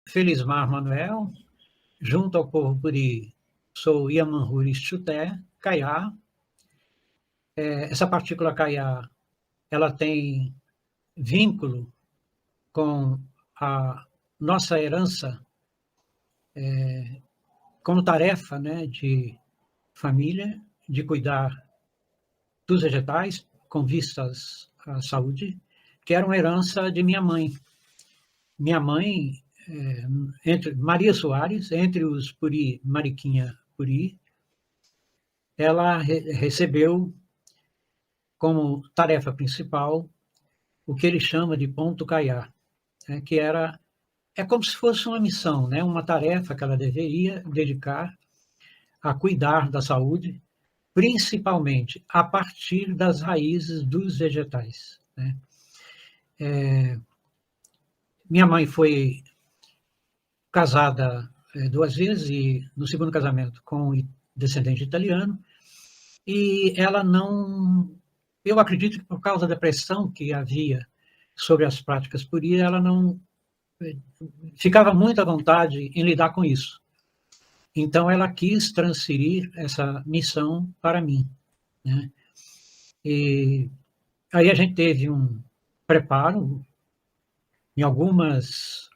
Felismar Manuel, junto ao povo Puri, sou Yamanruri Chuté, Kayá. Essa partícula Kayá, ela tem vínculo com a nossa herança como tarefa, né, de família, de cuidar dos vegetais com vistas à saúde, que era uma herança de minha mãe. Minha mãe, entre Maria Soares, entre os Puri, Mariquinha Puri, ela recebeu como tarefa principal o que ele chama de ponto caiá, né, que é como se fosse uma missão, né, uma tarefa que ela deveria dedicar a cuidar da saúde, principalmente a partir das raízes dos vegetais, né. Minha mãe foi casada 2 vezes, e no segundo casamento com um descendente italiano, e ela não, eu acredito que por causa da pressão que havia sobre as práticas Puri, ela não ficava muito à vontade em lidar com isso. Então, ela quis transferir essa missão para mim, né? E aí a gente teve um preparo em algumas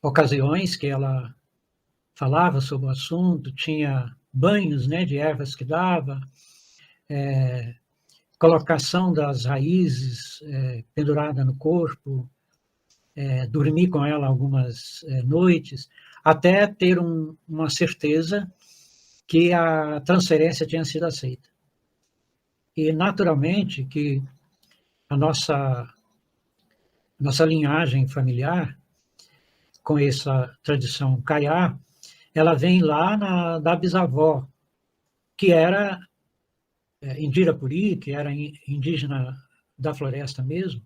ocasiões que ela falava sobre o assunto, tinha banhos, né, de ervas que dava, colocação das raízes pendurada no corpo, dormir com ela algumas noites, até ter uma certeza que a transferência tinha sido aceita. E, naturalmente, que a nossa linhagem familiar, com essa tradição caiá, ela vem lá da bisavó, que era Indira Puri, que era indígena da floresta mesmo,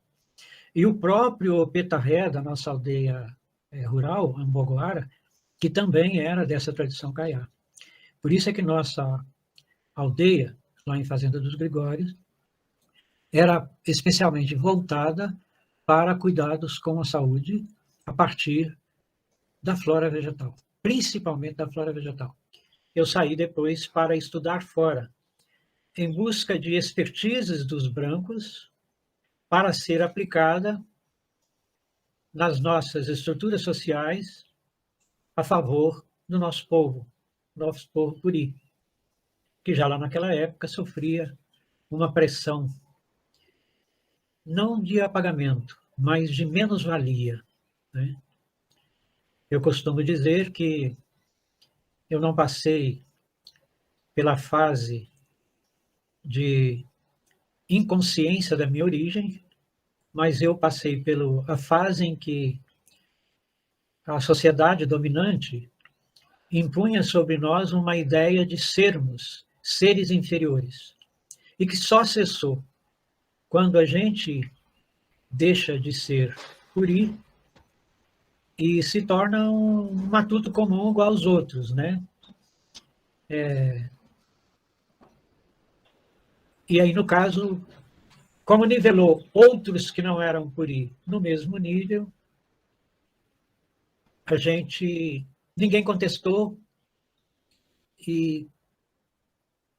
e o próprio Petarré, da nossa aldeia rural, Ambogoara, que também era dessa tradição caiá. Por isso é que nossa aldeia, lá em Fazenda dos Gregórios, era especialmente voltada para cuidados com a saúde a partir da flora vegetal, principalmente da flora vegetal. Eu saí depois para estudar fora, em busca de expertises dos brancos para ser aplicada nas nossas estruturas sociais a favor do nosso povo Puri, que já lá naquela época sofria uma pressão, não de apagamento, mas de menos-valia, né? Eu costumo dizer que eu não passei pela fase de inconsciência da minha origem, mas eu passei pela fase em que a sociedade dominante impunha sobre nós uma ideia de sermos seres inferiores, e que só cessou quando a gente deixa de ser Puri e se torna um matuto comum igual aos outros, né? E aí, no caso, como nivelou outros que não eram Puri no mesmo nível, ninguém contestou e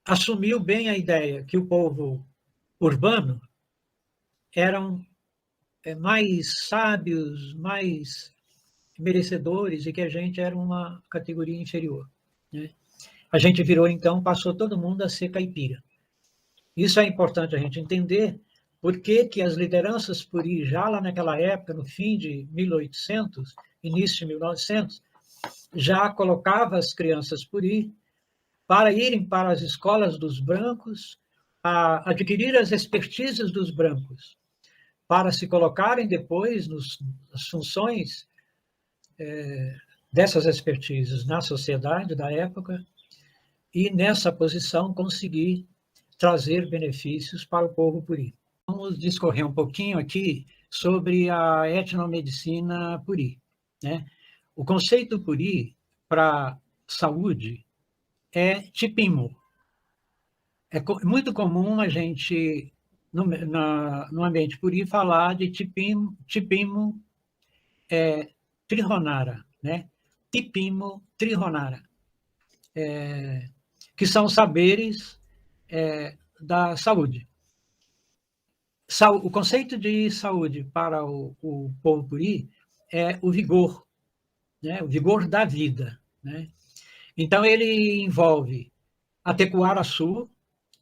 assumiu bem a ideia que o povo urbano eram mais sábios, mais merecedores, e que a gente era uma categoria inferior, né? A gente virou, então, passou todo mundo a ser caipira. Isso é importante a gente entender, porque as lideranças Puri, já lá naquela época, no fim de 1800, início de 1900, já colocava as crianças Puri para irem para as escolas dos brancos, a adquirir as expertises dos brancos, para se colocarem depois nas funções dessas expertises na sociedade da época, e nessa posição conseguir trazer benefícios para o povo Puri. Vamos discorrer um pouquinho aqui sobre a etnomedicina Puri, né? O conceito Puri para saúde é tipimo. É muito comum a gente, no ambiente Puri, falar de tipimo Trihonara, né? Tipimo Trihonara, que são os saberes da saúde. O conceito de saúde para o povo puri é o vigor, né? O vigor da vida, né? Então, ele envolve a Tecuaraçu,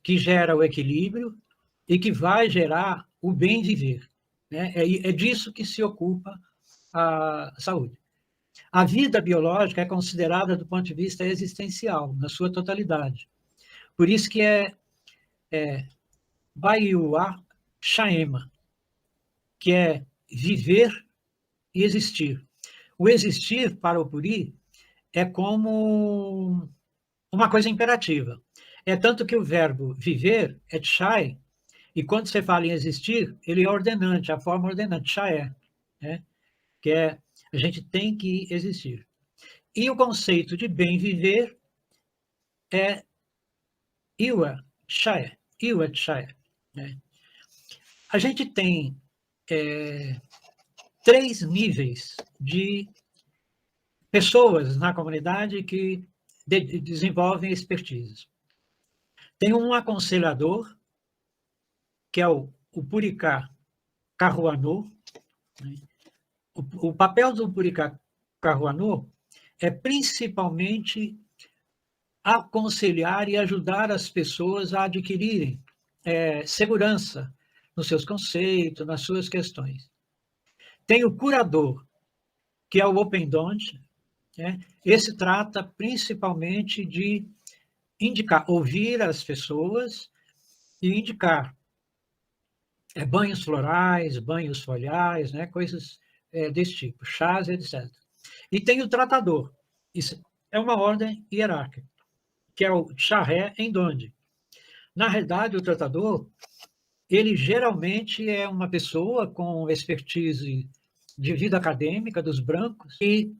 que gera o equilíbrio e que vai gerar o bem viver, né? É disso que se ocupa a saúde. A vida biológica é considerada do ponto de vista existencial, na sua totalidade. Por isso que é Baiuá Shaema, que é viver e existir. O existir, para o Puri, é como uma coisa imperativa. É tanto que o verbo viver é tchai, e quando você fala em existir, ele é ordenante, a forma ordenante, tchaé, né? Que é a gente tem que existir. E o conceito de bem viver é iwa tchaé, né? A gente tem 3 níveis de pessoas na comunidade que desenvolvem expertise. Tem um aconselhador, que é o Puricá Carruanô. O papel do Puricá Carruanô é principalmente aconselhar e ajudar as pessoas a adquirirem segurança nos seus conceitos, nas suas questões. Tem o curador, que é o Open Don't, né? Esse trata principalmente de indicar, ouvir as pessoas e indicar banhos florais, banhos foliares, né? Coisas desse tipo, chás, etc. E tem o tratador, isso é uma ordem hierárquica, que é o Charré Endonde. Na realidade, o tratador, ele geralmente é uma pessoa com expertise de vida acadêmica dos brancos e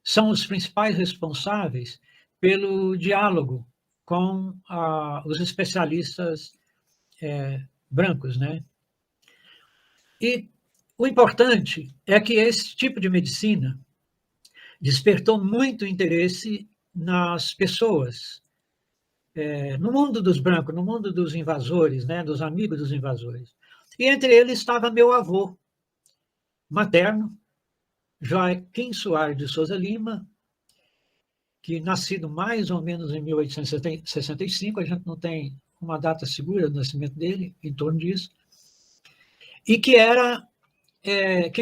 são os principais responsáveis pelo diálogo com os especialistas brancos, né? E o importante é que esse tipo de medicina despertou muito interesse nas pessoas, no mundo dos brancos, no mundo dos invasores, né, dos amigos dos invasores. E entre eles estava meu avô materno, Joaquim Soares de Souza Lima, que nascido mais ou menos em 1865, a gente não tem uma data segura do nascimento dele, em torno disso, e que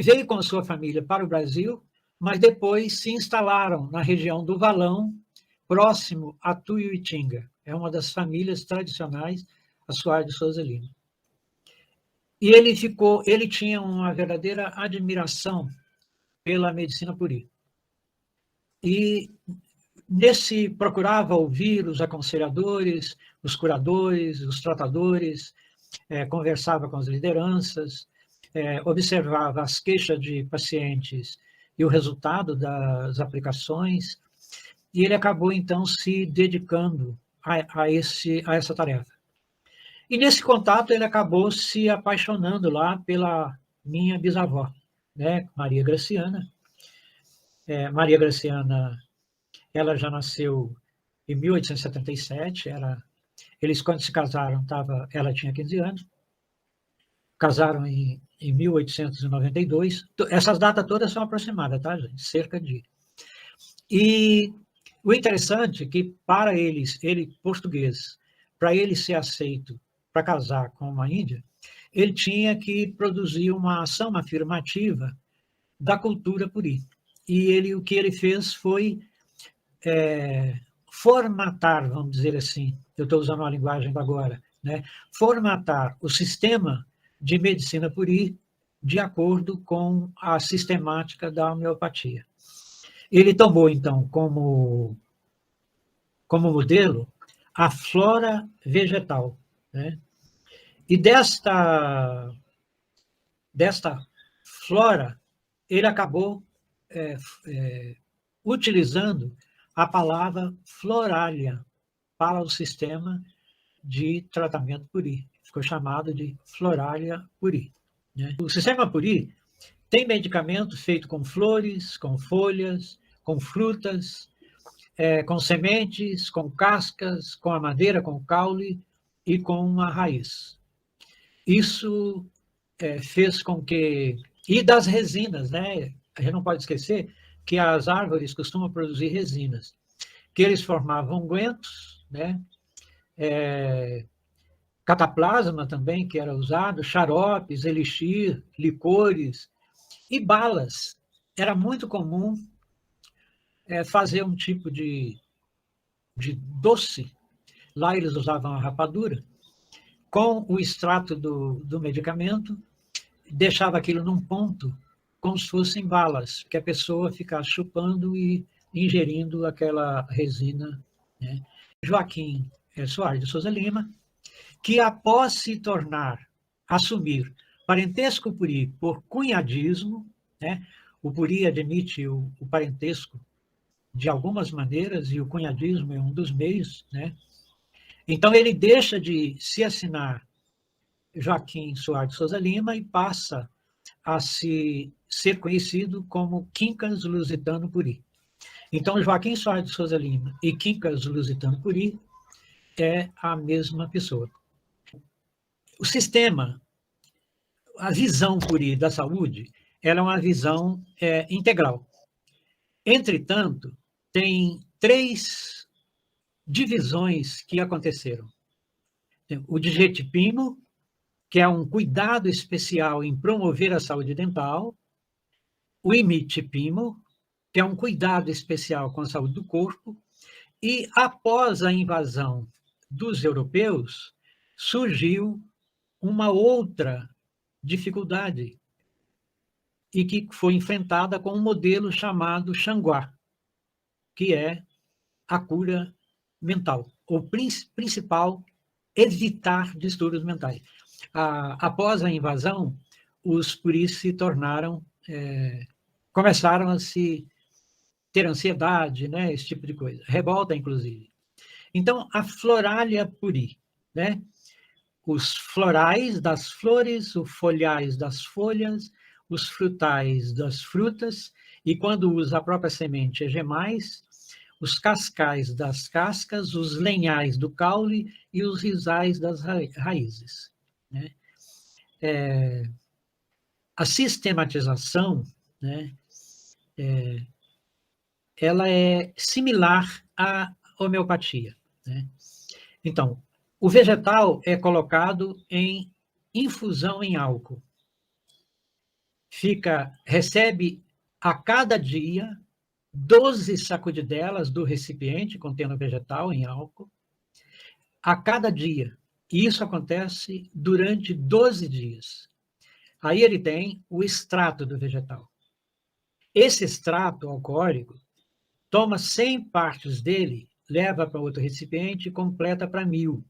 veio com a sua família para o Brasil, mas depois se instalaram na região do Valão, próximo a Tuiuitinga. É uma das famílias tradicionais, a Soares de Souza Lima. E ele tinha uma verdadeira admiração pela medicina puri. E procurava ouvir os aconselhadores, os curadores, os tratadores, conversava com as lideranças, observava as queixas de pacientes e o resultado das aplicações, e ele acabou, então, se dedicando a essa tarefa. E, nesse contato, ele acabou se apaixonando lá pela minha bisavó, né, Maria Graciana. Maria Graciana, ela já nasceu em 1877, eles, quando se casaram, ela tinha 15 anos, casaram em 1892. Essas datas todas são aproximadas, tá, gente? Cerca de. E o interessante é que, para ele português, para ele ser aceito para casar com uma índia, ele tinha que produzir uma ação afirmativa da cultura puri. E o que ele fez foi formatar, vamos dizer assim, eu estou usando a linguagem de agora, né? Formatar o sistema de medicina puri de acordo com a sistemática da homeopatia. Ele tomou, então, como modelo a flora vegetal, né? E desta flora, ele acabou utilizando a palavra floralia para o sistema de tratamento puri. Ficou chamado de floralia puri, né? O sistema puri Tem medicamento feito com flores, com folhas, com frutas, com sementes, com cascas, com a madeira, com o caule e com a raiz. Isso fez com que... E das resinas, né? A gente não pode esquecer que as árvores costumam produzir resinas, que eles formavam ungüentos, né? Cataplasma também, que era usado, xaropes, elixir, licores e balas. Era muito comum fazer um tipo de doce. Lá eles usavam a rapadura, com o extrato do medicamento, deixava aquilo num ponto, como se fossem balas, que a pessoa ficasse chupando e ingerindo aquela resina, né? Joaquim Soares de Souza Lima, que após assumir parentesco Puri por cunhadismo, né? O Puri admite o parentesco de algumas maneiras, e o cunhadismo é um dos meios, né? Então, ele deixa de se assinar Joaquim Soares de Souza Lima e passa a ser conhecido como Quincas Lusitano Puri. Então, Joaquim Soares de Souza Lima e Quincas Lusitano Puri é a mesma pessoa. O sistema, a visão Puri da saúde, ela é uma visão integral. Entretanto, tem 3 divisões que aconteceram. O Digetipimo, que é um cuidado especial em promover a saúde dental, o Imitipimo, que é um cuidado especial com a saúde do corpo, e após a invasão dos europeus, surgiu uma outra dificuldade, e que foi enfrentada com um modelo chamado Xanguá, que é a cura mental, o principal, evitar distúrbios mentais. Após a invasão, os puris se tornaram, começaram a ter ansiedade, né, esse tipo de coisa, revolta, inclusive. Então, a Floralia Puri, né, os florais das flores, os folhais das folhas, os frutais das frutas, e quando usa a própria semente, é gemais, os cascais das cascas, os lenhais do caule e os risais das raízes, né? A sistematização, né, ela é similar à homeopatia, né? Então, o vegetal é colocado em infusão em álcool. Recebe a cada dia 12 sacudidelas do recipiente contendo vegetal em álcool, a cada dia. E isso acontece durante 12 dias. Aí ele tem o extrato do vegetal. Esse extrato alcoólico toma 100 partes dele, leva para outro recipiente e completa para 1000.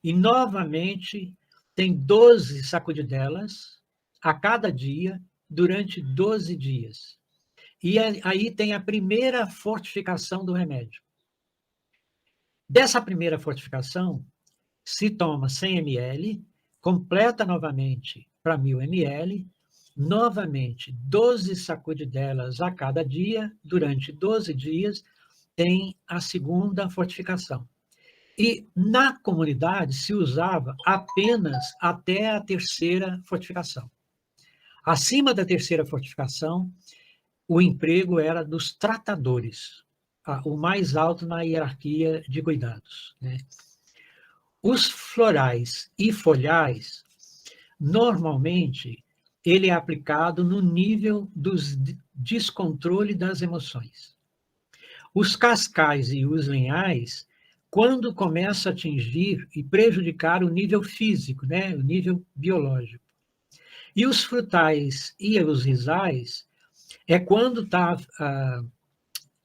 E, novamente, tem 12 sacudidelas a cada dia, durante 12 dias. E aí tem a primeira fortificação do remédio. Dessa primeira fortificação, se toma 100 ml, completa novamente para 1000 ml, novamente 12 sacudidelas a cada dia, durante 12 dias, tem a segunda fortificação. E na comunidade se usava apenas até a terceira fortificação. Acima da terceira fortificação, o emprego era dos tratadores, o mais alto na hierarquia de cuidados, né? Os florais e folhais, normalmente, ele é aplicado no nível dos descontrole das emoções. Os cascais e os lenhais, quando começa a atingir e prejudicar o nível físico, né, o nível biológico. E os frutais e os risais é quando está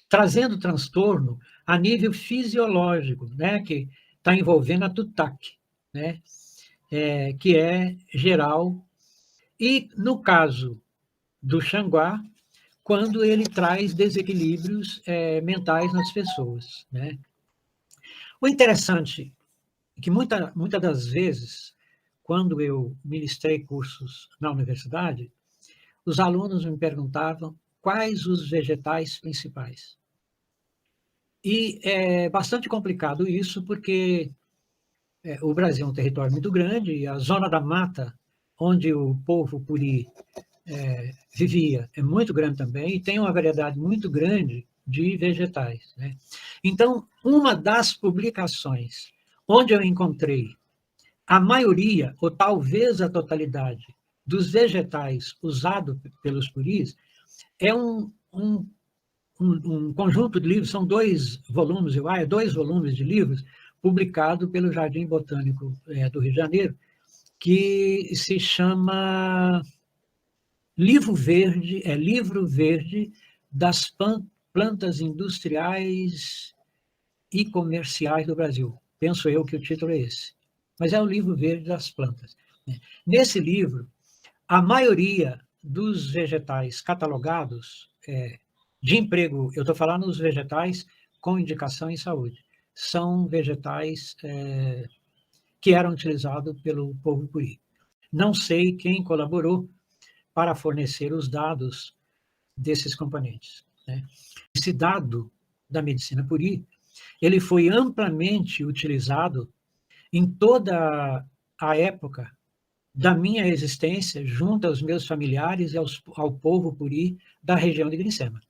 trazendo transtorno a nível fisiológico, né, que está envolvendo a TUTAC, né, que é geral. E, no caso do Xanguá, quando ele traz desequilíbrios mentais nas pessoas, né. O interessante é que muitas das vezes, quando eu ministrei cursos na universidade, os alunos me perguntavam quais os vegetais principais. E é bastante complicado isso, porque o Brasil é um território muito grande, e a zona da mata, onde o povo puri vivia, é muito grande também, e tem uma variedade muito grande de vegetais, né? Então, uma das publicações onde eu encontrei a maioria, ou talvez a totalidade, dos vegetais usados pelos puris é um conjunto de livros, são 2 volumes, eu acho, 2 volumes de livros, publicado pelo Jardim Botânico do Rio de Janeiro, que se chama Livro Verde das Plantas Industriais e Comerciais do Brasil. Penso eu que o título é esse. Mas é o Livro Verde das Plantas. Nesse livro, a maioria dos vegetais catalogados de emprego, eu estou falando dos vegetais com indicação em saúde, são vegetais que eram utilizados pelo povo puri. Não sei quem colaborou para fornecer os dados desses componentes, né? Esse dado da medicina puri, ele foi amplamente utilizado em toda a época da minha existência, junto aos meus familiares e ao povo puri da região de Grisema.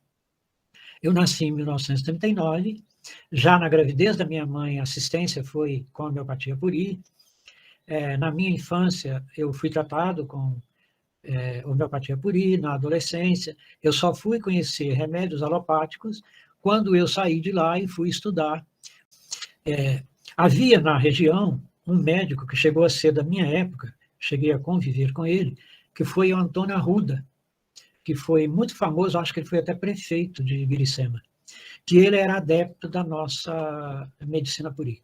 Eu nasci em 1939, já na gravidez da minha mãe, a assistência foi com a homeopatia puri. Na minha infância, eu fui tratado com homeopatia puri, na adolescência. Eu só fui conhecer remédios alopáticos quando eu saí de lá e fui estudar. Havia na região um médico que chegou a ser da minha época, cheguei a conviver com ele, que foi o Antônio Arruda, que foi muito famoso, acho que ele foi até prefeito de Biricema, que ele era adepto da nossa medicina puri.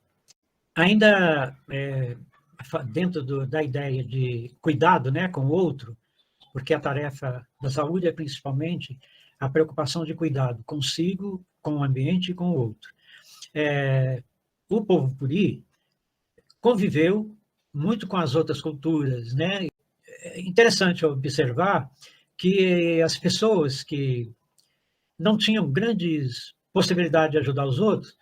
Ainda dentro da ideia de cuidado, né, com o outro, porque a tarefa da saúde é principalmente a preocupação de cuidado consigo, com o ambiente e com o outro. O povo puri conviveu muito com as outras culturas, né? É interessante observar que as pessoas que não tinham grandes possibilidades de ajudar os outros,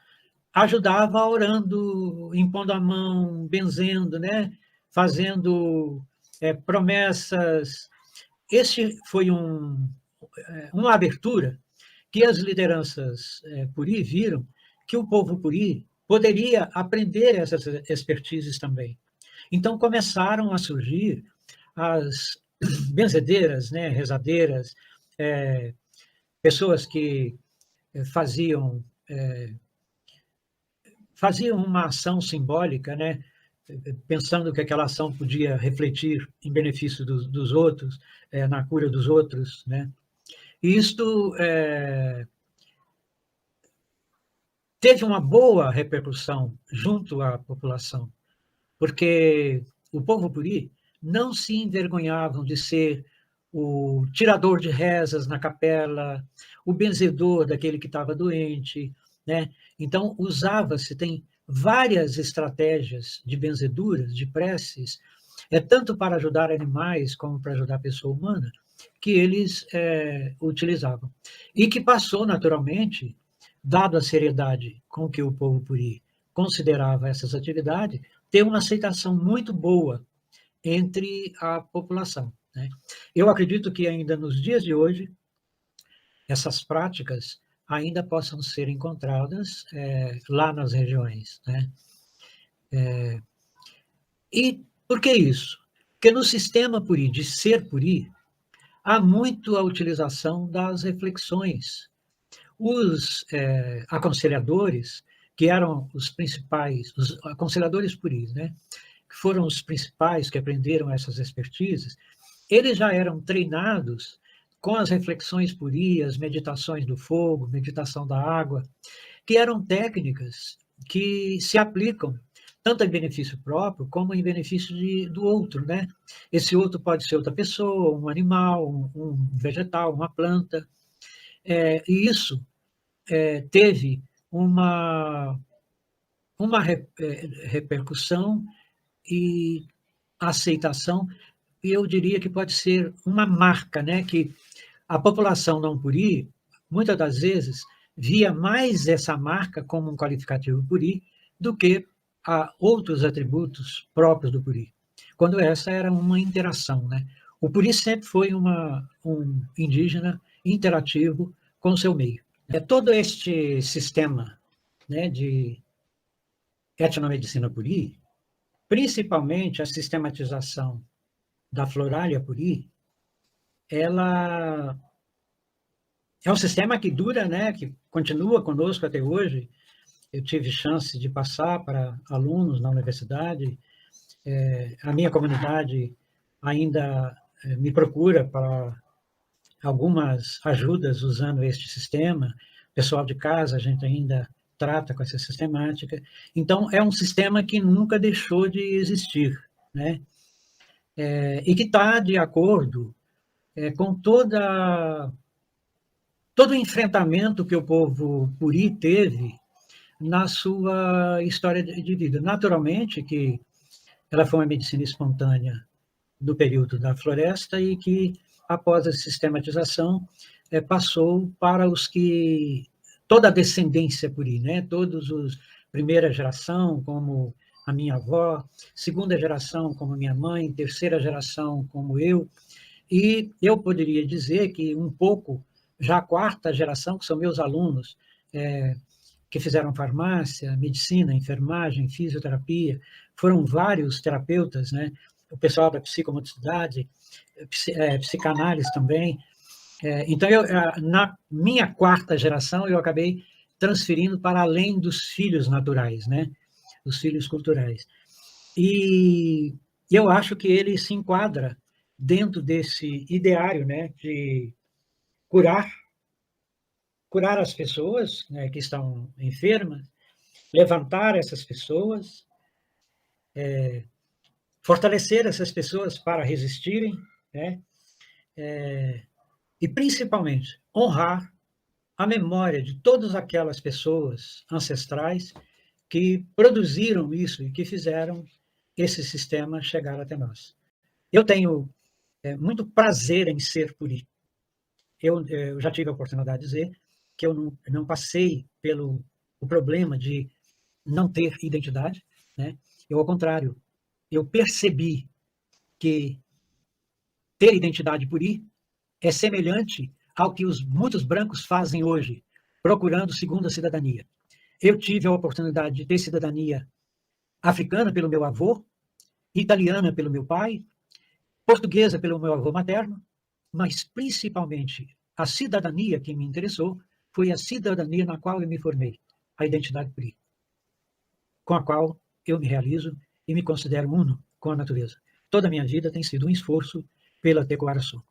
ajudavam orando, impondo a mão, benzendo, né? Fazendo promessas. Esse foi uma abertura que as lideranças puri viram que o povo puri poderia aprender essas expertises também. Então começaram a surgir as benzedeiras, né, rezadeiras, pessoas que faziam uma ação simbólica, né, pensando que aquela ação podia refletir em benefício dos outros, na cura dos outros, né. E isto teve uma boa repercussão junto à população, porque o povo puri não se envergonhavam de ser o tirador de rezas na capela, o benzedor daquele que estava doente, né? Então, usava-se, tem várias estratégias de benzeduras, de preces, tanto para ajudar animais como para ajudar a pessoa humana, que eles utilizavam. E que passou, naturalmente, dado a seriedade com que o povo puri considerava essas atividades, ter uma aceitação muito boa entre a população, né? Eu acredito que ainda nos dias de hoje, essas práticas ainda possam ser encontradas lá nas regiões, né? E por que isso? Porque no sistema puri, de ser puri, há muito a utilização das reflexões. Os aconselhadores, que eram os principais, os aconselhadores puris, né? Que foram os principais que aprenderam essas expertises, eles já eram treinados com as reflexões purias, meditações do fogo, meditação da água, que eram técnicas que se aplicam tanto em benefício próprio como em benefício do outro, né? Esse outro pode ser outra pessoa, um animal, um vegetal, uma planta. E isso teve uma repercussão e aceitação eu diria que pode ser uma marca, né, que a população não puri, muitas das vezes, via mais essa marca como um qualificativo puri do que outros atributos próprios do puri, quando essa era uma interação, né? O puri sempre foi um indígena interativo com o seu meio. Todo este sistema, né, de etnomedicina puri, principalmente a sistematização da Floralia puri, ela é um sistema que dura, né, que continua conosco até hoje. Eu tive chance de passar para alunos na universidade. A minha comunidade ainda me procura para algumas ajudas usando este sistema. Pessoal de casa, a gente ainda trata com essa sistemática. Então, é um sistema que nunca deixou de existir, né? E que está de acordo com todo o enfrentamento que o povo puri teve na sua história de vida. Naturalmente que ela foi uma medicina espontânea do período da floresta e que, após a sistematização, passou para os que... toda a descendência puri, né? Todos os... primeira geração, como a minha avó, segunda geração, como minha mãe, terceira geração, como eu, e eu poderia dizer que um pouco, já a quarta geração, que são meus alunos, que fizeram farmácia, medicina, enfermagem, fisioterapia, foram vários terapeutas, né? O pessoal da psicomotricidade, psicanálise também. Então, na minha quarta geração, eu acabei transferindo para além dos filhos naturais, né? Os filhos culturais. E eu acho que ele se enquadra dentro desse ideário, né, de curar as pessoas, né, que estão enfermas, levantar essas pessoas, fortalecer essas pessoas para resistirem, né, e principalmente honrar a memória de todas aquelas pessoas ancestrais que produziram isso e que fizeram esse sistema chegar até nós. Eu tenho muito prazer em ser puri. Eu já tive a oportunidade de dizer que eu não passei pelo o problema de não ter identidade, né? Eu, ao contrário, eu percebi que ter identidade puri é semelhante ao que os muitos brancos fazem hoje, procurando segunda cidadania. Eu tive a oportunidade de ter cidadania africana pelo meu avô, italiana pelo meu pai, portuguesa pelo meu avô materno, mas principalmente a cidadania que me interessou foi a cidadania na qual eu me formei, a identidade puri, com a qual eu me realizo e me considero uno com a natureza. Toda a minha vida tem sido um esforço pela Tecoaraçu.